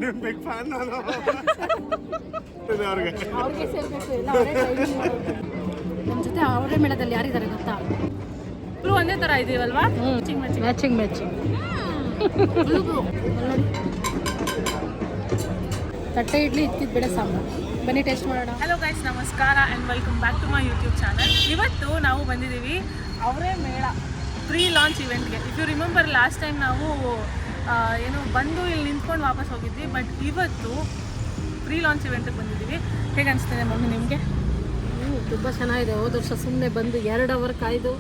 Big fan ನಾನು ಅವ್ರಿಗೆ ಸೇರ್ಬೇಕು ಎಲ್ಲ ಅವರೇ ನಮ್ಮ ಜೊತೆ ಅವರೇ ಮೇಳದಲ್ಲಿ ಯಾರಿದ್ದಾರೆ ಗೊತ್ತಾ? ಇಬ್ರು ಒಂದೇ ತರ ಇದೀವಲ್ವಾ? ಮ್ಯಾಚಿಂಗ್ ತಟ್ಟೆ ಇಡ್ಲಿ ಇಕ್ಕಿದ ಬೇಳೆ ಸಾಂಬಾರು ಬನ್ನಿ ಟೇಸ್ಟ್ ಮಾಡೋಣ. ಹಲೋ ಗೈಸ್, ನಮಸ್ಕಾರ and welcome back to my YouTube channel. ಇವತ್ತು ನಾವು ಬಂದಿದ್ದೀವಿ ಅವರೇ ಮೇಳ ಪ್ರೀ ಲಾಂಚ್ ಇವೆಂಟ್ಗೆ. If you remember last time ನಾವು ಏನು ಬಂದು ಇಲ್ಲಿ ನಿಂತ್ಕೊಂಡು ವಾಪಸ್ ಹೋಗಿದ್ವಿ, ಬಟ್ ಇವತ್ತು ಪ್ರೀ ಲಾಂಚ್ ಇವೆಂಟಿಗೆ ಬಂದಿದ್ದೀವಿ. ಹೇಗೆ ಅನಿಸ್ತಿದೆ ಮಮ್ಮಿ ನಿಮಗೆ? ತುಂಬ ಚೆನ್ನಾಗಿದೆ. ಹೋದ ವರ್ಷ ಸುಮ್ಮನೆ ಬಂದು 2 ಅವರ್ ಕಾಯ್ದು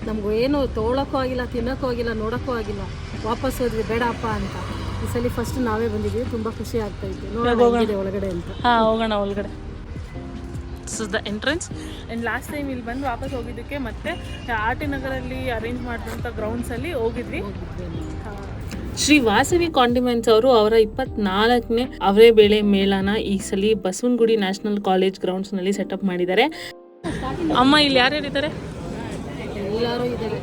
ನಮಗೂ ಏನು ತೊಗೊಳಕ್ಕೂ ಆಗಿಲ್ಲ, ತಿನ್ನೋಕ್ಕೂ ಆಗಿಲ್ಲ, ನೋಡೋಕ್ಕೂ ಆಗಿಲ್ಲ, ವಾಪಸ್ ಹೋದ್ವಿ ಬೇಡಪ್ಪ ಅಂತ. ಈ ಸಲ ಫಸ್ಟ್ ನಾವೇ ಬಂದಿದ್ದೀವಿ. ತುಂಬ ಖುಷಿ ಆಗ್ತಾ ಇತ್ತು ನೋಡೋಣ ಒಳಗಡೆ ಅಂತ. ಹೋಗೋಣ ಒಳಗಡೆ. This is the entrance. And last time ಇಲ್ಲಿ ಬಂದು ವಾಪಸ್ ಹೋಗಿದ್ದಕ್ಕೆ ಮತ್ತೆ ಆರ್ ಟಿ ನಗರಲ್ಲಿ ಅರೇಂಜ್ ಮಾಡಿದಂಥ ಗ್ರೌಂಡ್ಸಲ್ಲಿ ಹೋಗಿದ್ವಿ. ಶ್ರೀ ವಾಸವಿ ಕಾಂಡಿಮೆಂಟ್ಸ್ ಅವರು ಅವರ 24ನೇ ಅವರೇ ಬೇಳೆ ಮೇಳನ ಈ ಸಲ ಬಸವನಗುಡಿ ನ್ಯಾಷನಲ್ ಕಾಲೇಜ್ ಗ್ರೌಂಡ್ಸ್ನಲ್ಲಿ ಸೆಟಪ್ ಮಾಡಿದ್ದಾರೆ. ಅಮ್ಮ ಇಲ್ಲಿ ಯಾರ್ಯಾರಿದ್ದಾರೆ? ಎಲ್ಲರೂ ಇದ್ದಾರೆ.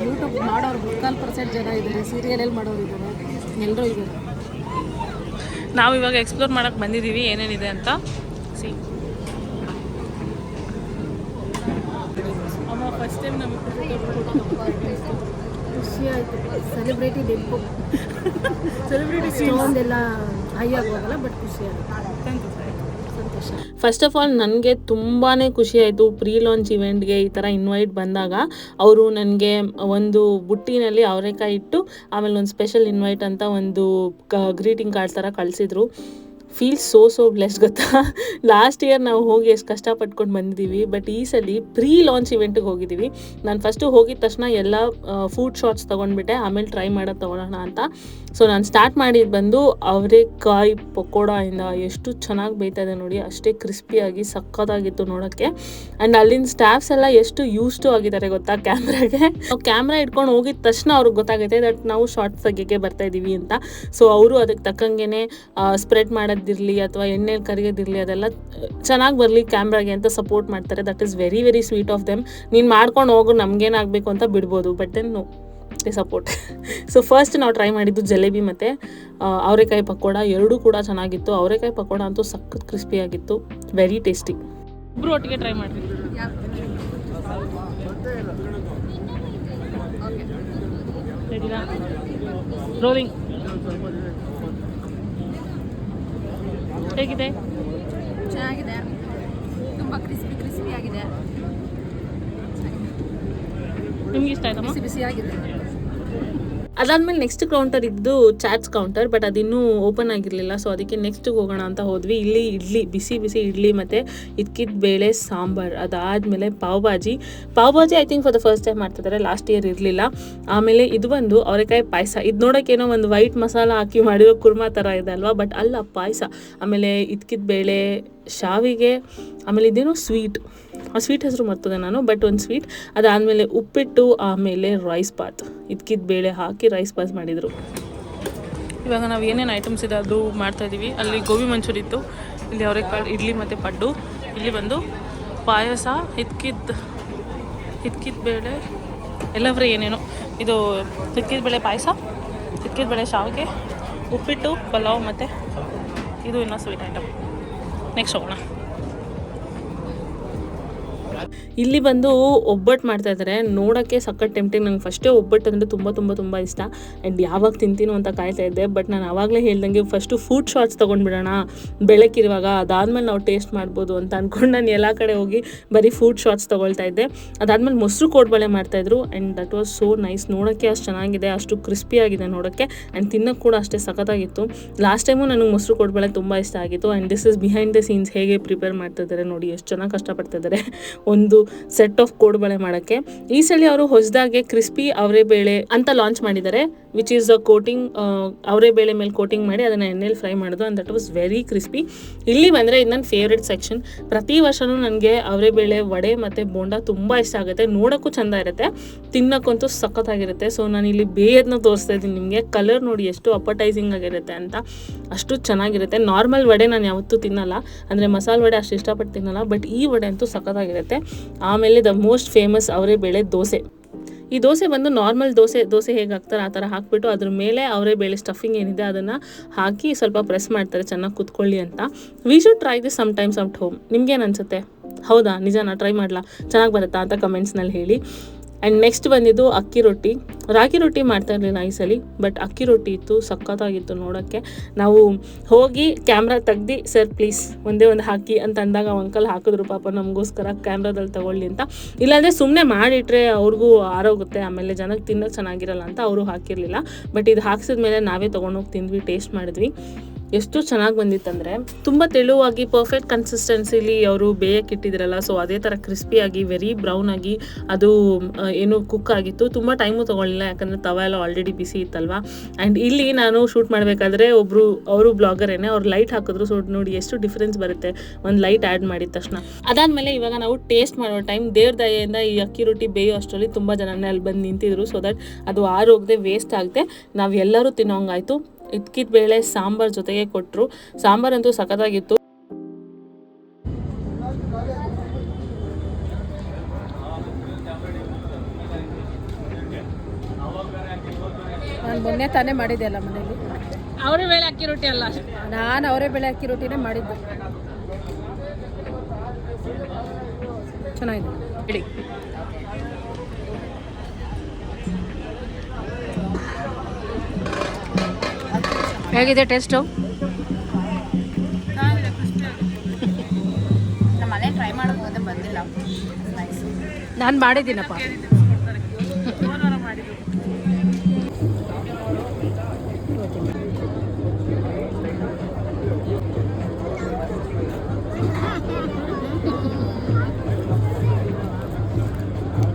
ಯೂಟ್ಯೂಬ್ ಮಾಡೋರು 3% ಜನ ಇದ್ದಾರೆ, ಸೀರಿಯಲಲ್ಲಿ ಮಾಡೋರು ಇದ್ದಾರೆ, ಎಲ್ಲರೂ ಇದ್ದಾರೆ. ನಾವು ಇವಾಗ ಎಕ್ಸ್ಪ್ಲೋರ್ ಮಾಡೋಕ್ಕೆ ಬಂದಿದ್ದೀವಿ ಏನೇನಿದೆ ಅಂತ. ಸಿ ಅಮ್ಮ ಫಸ್ಟ್ ಟೈಮ್ ನಮಗೆ ಖುಷಿ ಆಯಿತು. ಸೆಲೆಬ್ರಿಟಿ ಡೆಂಪು ಒಂದೆಲ್ಲ ಹೈ ಆಗೋಗಲ್ಲ, ಬಟ್ ಖುಷಿ ಆಗುತ್ತೆ, ಸಂತೋಷ. ಫಸ್ಟ್ ಆಫ್ ಆಲ್ ನನಗೆ ತುಂಬಾ ಖುಷಿ ಆಯಿತು ಪ್ರೀ ಲಾಂಚ್ ಇವೆಂಟ್ಗೆ ಈ ಥರ ಇನ್ವೈಟ್ ಬಂದಾಗ. ಅವರು ನನಗೆ ಒಂದು ಬುಟ್ಟಿನಲ್ಲಿ ಅವರೆಕಾಯಿ ಇಟ್ಟು ಆಮೇಲೆ ಒಂದು ಸ್ಪೆಷಲ್ ಇನ್ವೈಟ್ ಅಂತ ಒಂದು ಗ್ರೀಟಿಂಗ್ ಕಾರ್ಡ್ ಥರ ಕಳಿಸಿದ್ರು. ಫೀಲ್ ಸೋ ಬ್ಲೆಸ್ಡ್ ಗೊತ್ತಾ. ಲಾಸ್ಟ್ ಇಯರ್ ನಾವು ಹೋಗಿ ಎಷ್ಟು ಕಷ್ಟಪಟ್ಕೊಂಡು ಬಂದಿದ್ದೀವಿ, ಬಟ್ ಈ ಸಲ ಪ್ರೀ ಲಾಂಚ್ ಇವೆಂಟಿಗೆ ಹೋಗಿದ್ದೀವಿ. ನಾನು ಫಸ್ಟು ಹೋಗಿದ ತಕ್ಷಣ ಎಲ್ಲ ಫುಡ್ ಶಾಟ್ಸ್ ತೊಗೊಂಡ್ಬಿಟ್ಟೆ, ಆಮೇಲೆ ಟ್ರೈ ಮಾಡೋದು ತೊಗೊಳೋಣ ಅಂತ. ಸೊ ನಾನು ಸ್ಟಾರ್ಟ್ ಮಾಡಿದ್ದು ಬಂದು ಅವರೆಕಾಯಿ ಪಕೋಡಾಯಿಂದ. ಎಷ್ಟು ಚೆನ್ನಾಗಿ ಬೇಯ್ತಾಯಿದೆ ನೋಡಿ, ಅಷ್ಟೇ ಕ್ರಿಸ್ಪಿಯಾಗಿ ಸಕ್ಕತ್ತಾಗಿತ್ತು ನೋಡೋಕ್ಕೆ. ಆ್ಯಂಡ್ ಅಲ್ಲಿನ ಸ್ಟಾಫ್ಸ್ ಎಲ್ಲ ಎಷ್ಟು ಯೂಸ್ಟು ಆಗಿದ್ದಾರೆ ಗೊತ್ತಾ ಕ್ಯಾಮ್ರಾಗೆ. ನಾವು ಕ್ಯಾಮ್ರಾ ಇಟ್ಕೊಂಡು ಹೋಗಿದ ತಕ್ಷಣ ಅವ್ರಿಗೆ ಗೊತ್ತಾಗುತ್ತೆ ದಟ್ ನಾವು ಶಾರ್ಟ್ಸ್ ತೆಗಿಯೋಕ್ಕೆ ಬರ್ತಾಯಿದ್ದೀವಿ ಅಂತ. ಸೊ ಅವರು ಅದಕ್ಕೆ ತಕ್ಕಂಗೆ ಸ್ಪ್ರೆಡ್ ಮಾಡೋದಿರಲಿ ಅಥವಾ ಎಣ್ಣೆಲಿ ಕರಿಯೋದಿರಲಿ ಅದೆಲ್ಲ ಚೆನ್ನಾಗಿ ಬರಲಿ ಕ್ಯಾಮ್ರಾಗೆ ಅಂತ ಸಪೋರ್ಟ್ ಮಾಡ್ತಾರೆ. That is very very sweet of them. ನೀನು ಮಾಡ್ಕೊಂಡು ಹೋಗು, ನಮಗೇನಾಗಬೇಕು ಅಂತ ಬಿಡ್ಬೋದು, but then no support. So first ನಾವು ಟ್ರೈ ಮಾಡಿದ್ದು ಜಲೇಬಿ ಮತ್ತು ಅವರೆಕಾಯಿ ಪಕೋಡ. ಎರಡೂ ಕೂಡ ಚೆನ್ನಾಗಿತ್ತು. ಅವರೆಕಾಯಿ ಪಕೋಡ ಅಂತೂ ಸಖತ್ ಕ್ರಿಸ್ಪಿಯಾಗಿತ್ತು, ವೆರಿ ಟೇಸ್ಟಿ. ಇಬ್ಬರು ಒಟ್ಟಿಗೆ ಟ್ರೈ ಮಾಡಿರಿ. ರೋಲಿಂಗ್ ಹೇಗಿದೆ? ಚೆನ್ನಾಗಿದೆ, ತುಂಬ ಕ್ರಿಸ್ಪಿ ಆಗಿದೆ. ನಿಮ್ಗೆ ಇಷ್ಟ ಆಯ್ತಮ್ಮ? ಬಿಸಿಯಾಗಿದೆ. ಅದಾದ್ಮೇಲೆ ನೆಕ್ಸ್ಟ್ ಕೌಂಟರ್ ಇದ್ದು ಚಾಟ್ಸ್ ಕೌಂಟರ್, ಬಟ್ ಅದಿನ್ನೂ ಓಪನ್ ಆಗಿರಲಿಲ್ಲ. ಸೊ ಅದಕ್ಕೆ ನೆಕ್ಸ್ಟಿಗೆ ಹೋಗೋಣ ಅಂತ ಹೋದ್ವಿ. ಇಲ್ಲಿ ಇಡ್ಲಿ, ಬಿಸಿ ಇಡ್ಲಿ ಮತ್ತು ಇದ್ಕಿದ ಬೇಳೆ ಸಾಂಬಾರು. ಅದಾದಮೇಲೆ pav bhaji I think for the first time ಮಾಡ್ತಿದ್ದಾರೆ, ಲಾಸ್ಟ್ ಇಯರ್ ಇರಲಿಲ್ಲ. ಆಮೇಲೆ ಇದು ಬಂದು ಅವರೆಕಾಯಿ ಪಾಯಸ. ಇದು ನೋಡೋಕ್ಕೇನೋ ಒಂದು ವೈಟ್ ಮಸಾಲ ಹಾಕಿ ಮಾಡಿರೋ ಕುರ್ಮಾ ಥರ ಇದೆ ಅಲ್ವಾ, ಬಟ್ ಅಲ್ಲ ಪಾಯಸ. ಆಮೇಲೆ ಇದ್ಕಿದ ಬೇಳೆ, ಶಾವಿಗೆ, ಆಮೇಲೆ ಇದೇನೋ ಸ್ವೀಟ್, ಆ ಸ್ವೀಟ್ ಹೆಸರು ಮರ್ತದೆ ನಾನು, ಬಟ್ ಒಂದು ಸ್ವೀಟ್. ಅದಾದಮೇಲೆ ಉಪ್ಪಿಟ್ಟು, ಆಮೇಲೆ ರೈಸ್ ಬಾತ್. ಇದ್ಕಿದ ಬೇಳೆ ಹಾಕಿ ರೈಸ್ ಬಾತ್ ಮಾಡಿದರು. ಇವಾಗ ನಾವು ಏನೇನು ಐಟಮ್ಸ್ ಇದೆ ಅದು ಮಾಡ್ತಾಯಿದ್ದೀವಿ. ಅಲ್ಲಿ ಗೋಬಿ ಮಂಚೂರಿ ಇತ್ತು, ಇಲ್ಲಿ ಅವರೆಕಾಳು, ಇಡ್ಲಿ ಮತ್ತು ಪಡ್ಡು. ಇಲ್ಲಿ ಬಂದು ಪಾಯಸ, ಇದ್ಕಿದ ಬೇಳೆ ಎಲ್ಲ ಫ್ರೈ ಏನೇನೋ. ಇದು ಇದ್ಕಿದ ಬೇಳೆ ಪಾಯಸ, ಇದ್ಕಿದ ಬೇಳೆ ಶಾವಿಗೆ, ಉಪ್ಪಿಟ್ಟು, ಪಲಾವ್ ಮತ್ತು ಇದು ಇನ್ನೂ ಸ್ವೀಟ್ ಐಟಮ್. ನೆಕ್ಸ್ಟ್ ಹೋಗೋಣ. ಇಲ್ಲಿ ಬಂದು ಒಬ್ಬಟ್ಟು ಮಾಡ್ತಾಯಿದ್ದಾರೆ, ನೋಡೋಕ್ಕೆ ಸಖತ್ ಟೆಂಪ್ಟಿಂಗ್. ನಂಗೆ ಫಸ್ಟೇ ಒಬ್ಬಟ್ಟು ಅಂದರೆ ತುಂಬ ಇಷ್ಟ. ಆ್ಯಂಡ್ ಯಾವಾಗ ತಿಂತೀನೋ ಅಂತ ಕಾಯ್ತಾ ಇದ್ದೆ, ಬಟ್ ನಾನು ಆವಾಗಲೇ ಹೇಳ್ದಂಗೆ ಫಸ್ಟು ಫುಡ್ ಶಾಟ್ಸ್ ತೊಗೊಂಡ್ಬಿಡೋಣ ಬೆಳಕಿರುವಾಗ, ಅದಾದಮೇಲೆ ನಾವು ಟೇಸ್ಟ್ ಮಾಡ್ಬೋದು ಅಂತ ಅಂದ್ಕೊಂಡು ನಾನು ಎಲ್ಲ ಕಡೆ ಹೋಗಿ ಬರೀ ಫುಡ್ ಶಾಟ್ಸ್ ತೊಗೊಳ್ತಾ ಇದ್ದೆ. ಅದಾದಮೇಲೆ ಮೊಸರು ಕೋಡ್ಬಳೆ ಮಾಡ್ತಾಯಿದ್ರು, and that was so nice. ನೋಡೋಕ್ಕೆ ಅಷ್ಟು ಚೆನ್ನಾಗಿದೆ, ಅಷ್ಟು ಕ್ರಿಸ್ಪಿಯಾಗಿದೆ ನೋಡೋಕ್ಕೆ, ಆ್ಯಂಡ್ ತಿನ್ನೋಕ್ಕೆ ಕೂಡ ಅಷ್ಟೇ ಸಖತ್ತಾಗಿತ್ತು. ಲಾಸ್ಟ್ ಟೈಮು ನನಗೆ ಮೊಸರು ಕೋಡ್ಬಳೆ ತುಂಬ ಇಷ್ಟ ಆಗಿತ್ತು. And this is behind the scenes, ಹೇಗೆ ಪ್ರಿಪೇರ್ ಮಾಡ್ತಿದ್ದಾರೆ ನೋಡಿ, ಎಷ್ಟು ಚೆನ್ನಾಗಿ ಕಷ್ಟಪಡ್ತಿದ್ದಾರೆ ಒಂದು ಸೆಟ್ ಆಫ್ ಕೋಡ್ಬಳೆ ಮಾಡೋಕ್ಕೆ. ಈ ಸಲ ಅವರು ಹೊಸದಾಗೆ ಕ್ರಿಸ್ಪಿ ಅವರೇ ಬೇಳೆ ಅಂತ ಲಾಂಚ್ ಮಾಡಿದ್ದಾರೆ, ವಿಚ್ ಈಸ್ ಅ ಕೋಟಿಂಗ್. ಅವರೇ ಬೇಳೆ ಮೇಲೆ ಕೋಟಿಂಗ್ ಮಾಡಿ ಅದನ್ನು ಎಣ್ಣೆಲಿ ಫ್ರೈ ಮಾಡೋದು, and that was very crispy. ಇಲ್ಲಿ ಬಂದರೆ ಇದು ನನ್ನ ಫೇವ್ರೆಟ್ ಸೆಕ್ಷನ್. ಪ್ರತಿ ವರ್ಷವೂ ನನಗೆ ಅವರೇ ಬೇಳೆ ವಡೆ ಮತ್ತು ಬೋಂಡ ತುಂಬ ಇಷ್ಟ ಆಗುತ್ತೆ. ನೋಡೋಕ್ಕೂ ಚೆಂದ ಇರುತ್ತೆ, ತಿನ್ನೋಕ್ಕಂತೂ ಸಖತ್ತಾಗಿರುತ್ತೆ. ಸೊ ನಾನು ಇಲ್ಲಿ ಬೇಯದನ್ನ ತೋರಿಸ್ತಾ ಇದ್ದೀನಿ ನಿಮಗೆ. ಕಲರ್ ನೋಡಿ ಎಷ್ಟು ಅಪಟೈಸಿಂಗ್ ಆಗಿರುತ್ತೆ ಅಂತ, ಅಷ್ಟು ಚೆನ್ನಾಗಿರುತ್ತೆ. ನಾರ್ಮಲ್ ವಡೆ ನಾನು ಯಾವತ್ತೂ ತಿನ್ನಲ್ಲ, ಅಂದರೆ ಮಸಾಲೆ ವಡೆ ಅಷ್ಟು ಇಷ್ಟಪಟ್ಟು ತಿನ್ನಲ್ಲ, ಬಟ್ ಈ ವಡೆ ಅಂತೂ ಸಖತ್ತಾಗಿರುತ್ತೆ. ಆಮೇಲೆ ದ ಮೋಸ್ಟ್ ಫೇಮಸ್ ಅವರೇ ಬೇಳೆ ದೋಸೆ. ಈ ದೋಸೆ ಬಂದು ನಾರ್ಮಲ್ ದೋಸೆ ಹೇಗೆ ಹಾಕ್ತಾರೆ ಆ ಥರ ಹಾಕ್ಬಿಟ್ಟು ಅದ್ರ ಮೇಲೆ ಅವರೇ ಬೇಳೆ ಸ್ಟಫಿಂಗ್ ಏನಿದೆ ಅದನ್ನು ಹಾಕಿ ಸ್ವಲ್ಪ ಪ್ರೆಸ್ ಮಾಡ್ತಾರೆ ಚೆನ್ನಾಗಿ ಕುತ್ಕೊಳ್ಳಿ ಅಂತ. We should try this sometimes at home. ನಿಮ್ಗೇನು ಅನಿಸುತ್ತೆ? ಹೌದಾ, ನಿಜನಾ? ಟ್ರೈ ಮಾಡಲಾ? ಚೆನ್ನಾಗಿ ಬರುತ್ತಾ ಅಂತ ಕಮೆಂಟ್ಸ್ನಲ್ಲಿ ಹೇಳಿ. ಆ್ಯಂಡ್ ನೆಕ್ಸ್ಟ್ ಬಂದಿದ್ದು ಅಕ್ಕಿ ರೊಟ್ಟಿ. ರಾಗಿ ರೊಟ್ಟಿ ಮಾಡ್ತಾ ಇರಲಿಲ್ಲ ಈ ಸಲ, ಬಟ್ ಅಕ್ಕಿ ರೊಟ್ಟಿ ಇತ್ತು, ಸಖತ್ತಾಗಿತ್ತು ನೋಡೋಕ್ಕೆ. ನಾವು ಹೋಗಿ ಕ್ಯಾಮ್ರಾ ತೆಗ್ದು ಸರ್ ಪ್ಲೀಸ್ ಒಂದೇ ಒಂದು ಹಾಕಿ ಅಂತ ಅಂದಾಗ ಅಂಕಲ್ ಹಾಕಿದ್ರು ಪಾಪ ನಮಗೋಸ್ಕರ ಕ್ಯಾಮ್ರಾದಲ್ಲಿ ತೊಗೊಳ್ಳಿ ಅಂತ. ಇಲ್ಲಾಂದರೆ ಸುಮ್ಮನೆ ಮಾಡಿಟ್ರೆ ಅವ್ರಿಗೂ ಆರೋಗುತ್ತೆ, ಆಮೇಲೆ ಜನಕ್ಕೆ ತಿನ್ನೋದು ಚೆನ್ನಾಗಿರಲ್ಲ ಅಂತ ಅವರು ಹಾಕಿರಲಿಲ್ಲ. ಬಟ್ ಇದು ಹಾಕ್ಸಿದ್ಮೇಲೆ ನಾವೇ ತೊಗೊಂಡೋಗಿ ತಿಂದ್ವಿ, ಟೇಸ್ಟ್ ಮಾಡಿದ್ವಿ. ಎಷ್ಟು ಚೆನ್ನಾಗಿ ಬಂದಿತ್ತಂದರೆ ತುಂಬ ತೆಳುವಾಗಿ ಪರ್ಫೆಕ್ಟ್ ಕನ್ಸಿಸ್ಟೆನ್ಸಿಲಿ ಅವರು ಬೇಯಕ್ಕೆ ಇಟ್ಟಿದ್ರಲ್ಲ, ಸೊ ಅದೇ ಥರ ಕ್ರಿಸ್ಪಿಯಾಗಿ ವೆರಿ ಬ್ರೌನ್ ಆಗಿ ಅದು ಏನು ಕುಕ್ ಆಗಿತ್ತು. ತುಂಬ ಟೈಮು ತೊಗೊಳ್ಳಿಲ್ಲ, ಯಾಕಂದರೆ ತವ ಎಲ್ಲ ಆಲ್ರೆಡಿ ಬಿಸಿ ಇತ್ತಲ್ವ. ಆ್ಯಂಡ್ ಇಲ್ಲಿ ನಾನು ಶೂಟ್ ಮಾಡಬೇಕಾದ್ರೆ ಅವರು ಬ್ಲಾಗರೇನೆ ಅವ್ರು ಲೈಟ್ ಹಾಕಿದ್ರು. ಸೊ ನೋಡಿ ಎಷ್ಟು ಡಿಫ್ರೆನ್ಸ್ ಬರುತ್ತೆ ಒಂದು ಲೈಟ್ ಆ್ಯಡ್ ಮಾಡಿದ ತಕ್ಷಣ. ಅದಾದಮೇಲೆ ಇವಾಗ ನಾವು ಟೇಸ್ಟ್ ಮಾಡೋ ಟೈಮ್ ದೇವ್ರ ದಯೆಯಿಂದ ಈ ಅಕ್ಕಿ ರೊಟ್ಟಿ ಬೇಯೋ ಅಷ್ಟರಲ್ಲಿ ತುಂಬ ಜನನೇ ಅಲ್ಲಿ ಬಂದು ನಿಂತಿದ್ರು, ಸೊ ದಟ್ ಅದು ಆರೋಗದೆ ವೇಸ್ಟ್ ಆಗದೆ ನಾವು ಎಲ್ಲರೂ ತಿನ್ನೋಂಗಾಯಿತು. ಇದ್ಕಿದ ಬೇಳೆ ಸಾಂಬಾರ್ ಜೊತೆಗೆ ಕೊಟ್ಟರು. ಸಾಂಬಾರಂತೂ ಸಖತ್ತಾಗಿತ್ತು. ನಾನು ಮೊನ್ನೆ ತಾನೇ ಮಾಡಿದ್ದೆ ಅಲ್ಲ ಮನೇಲಿ, ಅವರೇ ಬೇಳೆ ಅಕ್ಕಿ ರೊಟ್ಟಿ ಅಲ್ಲ, ನಾನು ಅವರೇ ಬೇಳೆ ಅಕ್ಕಿ ರೊಟ್ಟಿನೇ ಮಾಡಿದ್ದು. ಚೆನ್ನಾಗಿದೆ ಹೇಳಿ. ಹೇಗಿದೆ ಟೇಸ್ಟು? ನಮ್ಮನೆ ಟ್ರೈ ಮಾಡೋದು ಮತ್ತೆ ಬಂದಿಲ್ಲ. ನಾನು ಮಾಡಿದ್ದೀನಪ್ಪ.